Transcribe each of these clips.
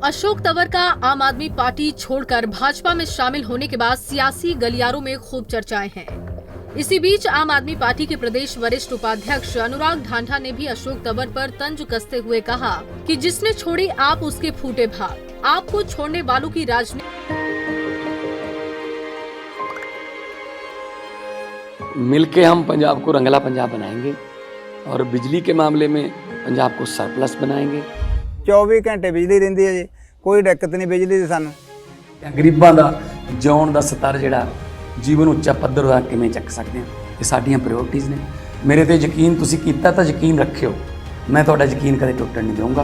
अशोक तंवर का आम आदमी पार्टी छोड़कर भाजपा में शामिल होने के बाद सियासी गलियारों में खूब चर्चाएं हैं। इसी बीच आम आदमी पार्टी के प्रदेश वरिष्ठ उपाध्यक्ष अनुराग ढांढा ने भी अशोक तंवर पर तंज कसते हुए कहा कि जिसने छोड़ी आप उसके फूटे भाग, आपको छोड़ने वालों की राजनीति। मिलके हम पंजाब को रंगला पंजाब बनाएंगे और बिजली के मामले में पंजाब को सरप्लस बनाएंगे। 24 घंटे बिजली रहिंदी है जी, कोई दिक्कत नहीं बिजली दी सानू। गरीबां दा जिउण दा स्तर जिहड़ा जीवन उच्चा पੱਧਰ दा किवें ਚੱਕ सकते हैं, ये साडियां प्रायोरिटीज़ ने। मेरे ते यकीन तुसीं कीता तां यकीन रखियो, मैं तुहाडा यकीन कदे टुटण नहीं दूंगा।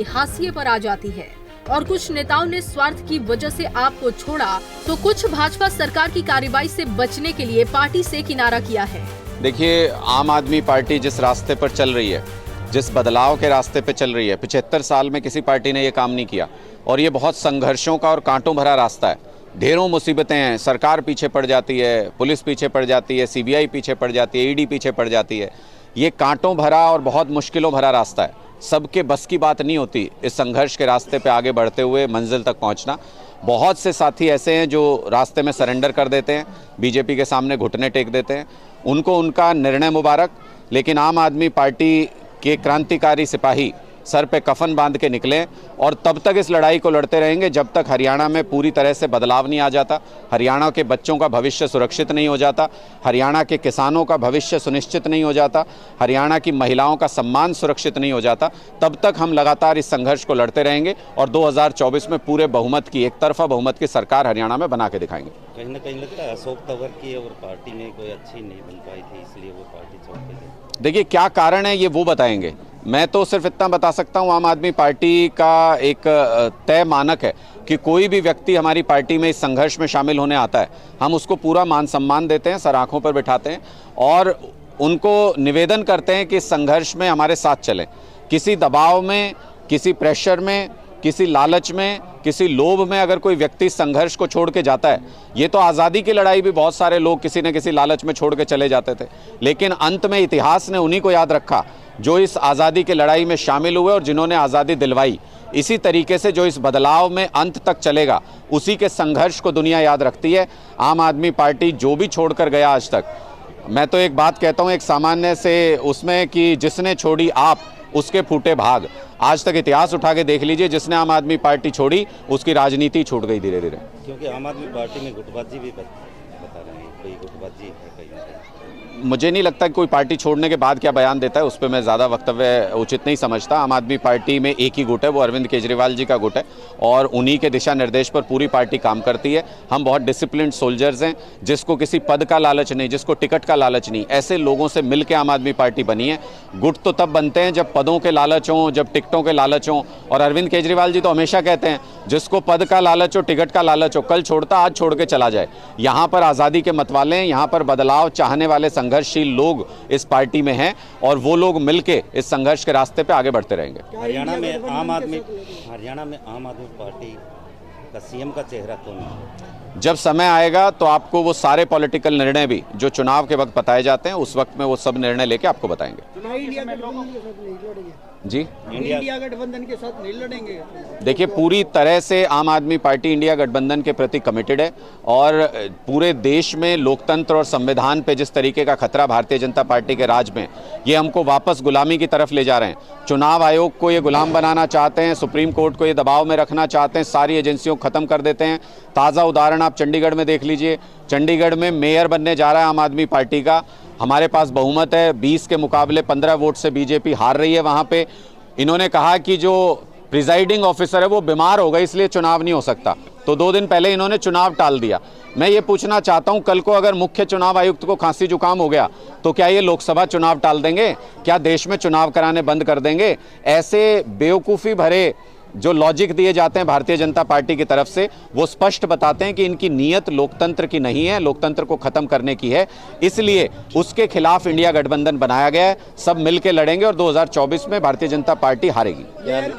हाशिए पर आ जाती है और कुछ नेताओं ने स्वार्थ की वजह से आपको छोड़ा, तो कुछ भाजपा सरकार की कार्रवाई से बचने के लिए पार्टी से किनारा किया है। देखिए, आम आदमी पार्टी जिस रास्ते पर चल रही है, जिस बदलाव के रास्ते पर चल रही है, 75 साल में किसी पार्टी ने ये काम नहीं किया और ये बहुत संघर्षों का और कांटों भरा रास्ता है। ढेरों मुसीबतें हैं, सरकार पीछे पड़ जाती है, पुलिस पीछे पड़ जाती है, सीबीआई पीछे पड़ जाती है, ईडी पीछे पड़ जाती है। ये कांटों भरा और बहुत मुश्किलों भरा रास्ता है। सबके बस की बात नहीं होती इस संघर्ष के रास्ते पे आगे बढ़ते हुए मंजिल तक पहुंचना। बहुत से साथी ऐसे हैं जो रास्ते में सरेंडर कर देते हैं, बीजेपी के सामने घुटने टेक देते हैं। उनको उनका निर्णय मुबारक, लेकिन आम आदमी पार्टी के क्रांतिकारी सिपाही सर पे कफन बांध के निकले और तब तक इस लड़ाई को लड़ते रहेंगे जब तक हरियाणा में पूरी तरह से बदलाव नहीं आ जाता, हरियाणा के बच्चों का भविष्य सुरक्षित नहीं हो जाता, हरियाणा के किसानों का भविष्य सुनिश्चित नहीं हो जाता, हरियाणा की महिलाओं का सम्मान सुरक्षित नहीं हो जाता। तब तक हम लगातार इस संघर्ष को लड़ते रहेंगे और 2024 में पूरे बहुमत की, एक तरफा बहुमत की सरकार हरियाणा में बना के दिखाएंगे। कहीं ना कहीं लगता है अशोक तंवर की और पार्टी में कोई अच्छी नहीं बन पाई थी, इसलिए वो पार्टी छोड़ के गए। देखिए, क्या कारण है ये वो बताएंगे। मैं तो सिर्फ इतना बता सकता हूँ, आम आदमी पार्टी का एक तय मानक है कि कोई भी व्यक्ति हमारी पार्टी में इस संघर्ष में शामिल होने आता है, हम उसको पूरा मान सम्मान देते हैं, सर आँखों पर बिठाते हैं और उनको निवेदन करते हैं कि इस संघर्ष में हमारे साथ चलें। किसी दबाव में, किसी प्रेशर में, किसी लालच में, किसी लोभ में अगर कोई व्यक्ति संघर्ष को छोड़ के जाता है, ये तो आज़ादी की लड़ाई भी बहुत सारे लोग किसी न किसी लालच में छोड़ के चले जाते थे, लेकिन अंत में इतिहास ने उन्हीं को याद रखा जो इस आज़ादी की लड़ाई में शामिल हुए और जिन्होंने आज़ादी दिलवाई। इसी तरीके से जो इस बदलाव में अंत तक चलेगा, उसी के संघर्ष को दुनिया याद रखती है। आम आदमी पार्टी जो भी छोड़ कर गया आज तक, मैं तो एक बात कहता हूँ एक सामान्य से उसमें कि जिसने छोड़ी आप उसके फूटे भाग। आज तक इतिहास उठा के देख लीजिए, जिसने आम आदमी पार्टी छोड़ी उसकी राजनीति छूट गई धीरे धीरे। क्योंकि आम आदमी पार्टी में गुटबाजी भी बता रहे हैं, कोई गुटबाजी है कहीं ना कहीं। मुझे नहीं लगता कि कोई पार्टी छोड़ने के बाद क्या बयान देता है, उस पर मैं ज़्यादा वक्तव्य उचित नहीं समझता। आम आदमी पार्टी में एक ही गुट है, वो अरविंद केजरीवाल जी का गुट है और उन्हीं के दिशा निर्देश पर पूरी पार्टी काम करती है। हम बहुत डिसिप्लिन्ड सोल्जर्स हैं, जिसको किसी पद का लालच नहीं, जिसको टिकट का लालच नहीं, ऐसे लोगों से मिल के आम आदमी पार्टी बनी है। गुट तो तब बनते हैं जब पदों के लालच हों, जब टिकटों के लालच हों, और अरविंद केजरीवाल जी तो हमेशा कहते हैं जिसको पद का लालच हो, टिकट का लालच हो, कल छोड़ता आज छोड़ के चला जाए। यहाँ पर आज़ादी के मतवाले हैं, यहाँ पर बदलाव चाहने वाले संघर्षशील लोग इस पार्टी में हैं और वो लोग मिलके इस संघर्ष के रास्ते पे आगे बढ़ते रहेंगे। हरियाणा में आम आदमी पार्टी का सीएम का चेहरा कौन है? जब समय आएगा तो आपको वो सारे पॉलिटिकल निर्णय भी जो चुनाव के वक्त बताए जाते हैं, उस वक्त में वो सब निर्णय लेके आपको बताएंगे। जी, इंडिया गठबंधन के साथ नहीं लड़ेंगे। देखिए, पूरी तरह से आम आदमी पार्टी इंडिया गठबंधन के प्रति कमिटेड है और पूरे देश में लोकतंत्र और संविधान पे जिस तरीके का खतरा भारतीय जनता पार्टी के राज में, ये हमको वापस गुलामी की तरफ ले जा रहे हैं। चुनाव आयोग को ये गुलाम बनाना चाहते हैं, सुप्रीम कोर्ट को ये दबाव में रखना चाहते हैं, सारी एजेंसियों को खत्म कर देते हैं। ताज़ा उदाहरण आप चंडीगढ़ में देख लीजिए। चंडीगढ़ में मेयर बनने जा रहा है आम आदमी पार्टी का, हमारे पास बहुमत है, 20 के मुकाबले 15 वोट से बीजेपी हार रही है। वहाँ पे इन्होंने कहा कि जो प्रिजाइडिंग ऑफिसर है वो बीमार हो गए, इसलिए चुनाव नहीं हो सकता, तो 2 दिन पहले इन्होंने चुनाव टाल दिया। मैं ये पूछना चाहता हूं, कल को अगर मुख्य चुनाव आयुक्त को खांसी जुकाम हो गया तो क्या ये लोकसभा चुनाव टाल देंगे? क्या देश में चुनाव कराने बंद कर देंगे? ऐसे बेवकूफ़ी भरे जो लॉजिक दिए जाते हैं भारतीय जनता पार्टी की तरफ से, वो स्पष्ट बताते हैं कि इनकी नीयत लोकतंत्र की नहीं है, लोकतंत्र को खत्म करने की है। इसलिए उसके खिलाफ इंडिया गठबंधन बनाया गया है। सब मिलकर लड़ेंगे और 2024 में भारतीय जनता पार्टी हारेगी।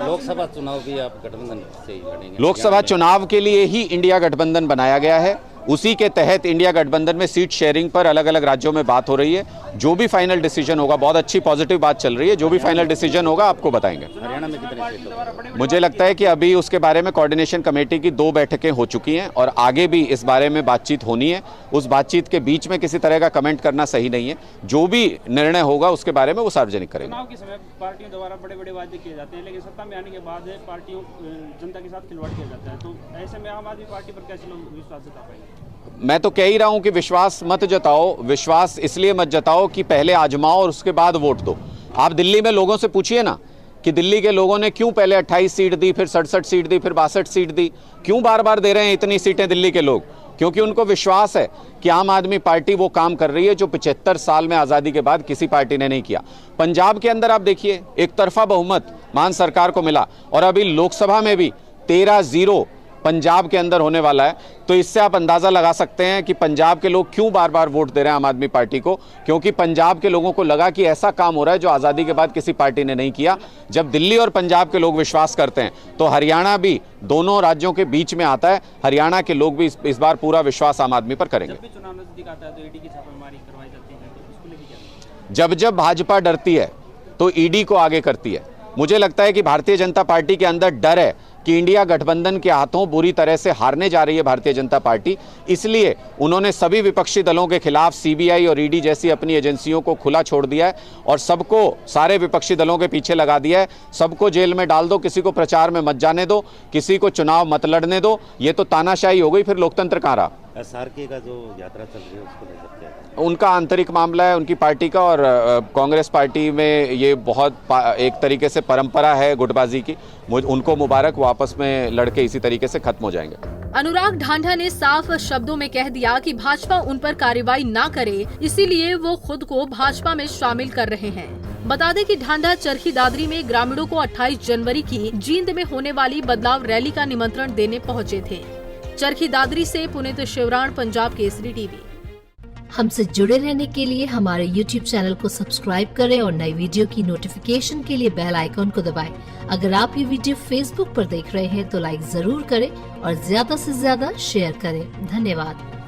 लोकसभा चुनाव भी आप गठबंधन से ही लड़ेंगे? लोकसभा चुनाव के लिए ही इंडिया गठबंधन बनाया गया है। उसी के तहत इंडिया गठबंधन में सीट शेयरिंग पर अलग अलग राज्यों में बात हो रही है। जो भी फाइनल डिसीजन होगा, बहुत अच्छी पॉजिटिव बात चल रही है, जो भी फाइनल डिसीजन होगा आपको बताएंगे। हरियाणा में कितने सीट होंगे? मुझे लगता है कि अभी उसके बारे में कोऑर्डिनेशन कमेटी की 2 बैठकें हो चुकी हैं और आगे भी इस बारे में बातचीत होनी है। उस बातचीत के बीच में किसी तरह का कमेंट करना सही नहीं है। जो भी निर्णय होगा उसके बारे में वो सार्वजनिक करेंगे। चुनाव के समय पार्टियों द्वारा बड़े बड़े वादे किए जाते हैं, लेकिन सत्ता में आने के बाद पार्टियों जनता के साथ खिलवाड़ किया जाता है, तो ऐसे में आम आदमी पार्टी पर कैसे लोग विश्वास जता पाएंगे? मैं तो कह ही रहा हूं कि विश्वास मत जताओ। विश्वास इसलिए मत जताओ कि पहले आजमाओ और उसके बाद वोट दो। आप दिल्ली में लोगों से पूछिए ना कि दिल्ली के लोगों ने क्यों पहले 28 सीट दी, फिर 67 सीट दी, फिर 62 सीट दी, क्यों बार बार दे रहे हैं इतनी सीटें दिल्ली के लोग? क्योंकि उनको विश्वास है कि आम आदमी पार्टी वो काम कर रही है जो 75 साल में आज़ादी के बाद किसी पार्टी ने नहीं किया। पंजाब के अंदर आप देखिए, एक तरफा बहुमत मान सरकार को मिला और अभी लोकसभा में भी 13-0 पंजाब के अंदर होने वाला है। तो इससे आप अंदाजा लगा सकते हैं कि पंजाब के लोग क्यों बार बार वोट दे रहे हैं आम आदमी पार्टी को, क्योंकि पंजाब के लोगों को लगा कि ऐसा काम हो रहा है जो आज़ादी के बाद किसी पार्टी ने नहीं किया। जब दिल्ली और पंजाब के लोग विश्वास करते हैं तो हरियाणा भी दोनों राज्यों के बीच में आता है। हरियाणा के लोग भी इस बार पूरा विश्वास आम आदमी पर करेंगे। जब भी चुनाव नजदीक आता है तो ईडी की छापेमारी करवाई जाती है, तो उसको लेकर क्या? जब जब भाजपा डरती है तो ईडी को आगे करती है। मुझे लगता है कि भारतीय जनता पार्टी के अंदर डर है कि इंडिया गठबंधन के हाथों बुरी तरह से हारने जा रही है भारतीय जनता पार्टी, इसलिए उन्होंने सभी विपक्षी दलों के खिलाफ सीबीआई और ईडी जैसी अपनी एजेंसियों को खुला छोड़ दिया है और सबको, सारे विपक्षी दलों के पीछे लगा दिया है। सबको जेल में डाल दो, किसी को प्रचार में मत जाने दो, किसी को चुनाव मत लड़ने दो। ये तो तानाशाही हो गई, फिर लोकतंत्र कहाँ रहा? SRK का जो यात्रा चल रही है उसको लेकर क्या है? उनका आंतरिक मामला है उनकी पार्टी का, और कांग्रेस पार्टी में ये बहुत एक तरीके से परंपरा है गुटबाजी की। उनको मुबारक, वो आपस में लड़के इसी तरीके से खत्म हो जाएंगे। अनुराग ढांढा ने साफ शब्दों में कह दिया कि भाजपा उन पर कार्रवाई ना करे, इसीलिए वो खुद को भाजपा में शामिल कर रहे हैं। बता दें कि ढांढा चरखी दादरी में ग्रामीणों को 28 जनवरी की जींद में होने वाली बदलाव रैली का निमंत्रण देने पहुंचे थे। चरखी दादरी से पुनीत शिवराण, पंजाब केसरी टीवी। हमसे जुड़े रहने के लिए हमारे YouTube चैनल को सब्सक्राइब करें और नई वीडियो की नोटिफिकेशन के लिए बेल आइकॉन को दबाएं। अगर आप ये वीडियो Facebook पर देख रहे हैं तो लाइक जरूर करें और ज्यादा से ज्यादा शेयर करें। धन्यवाद।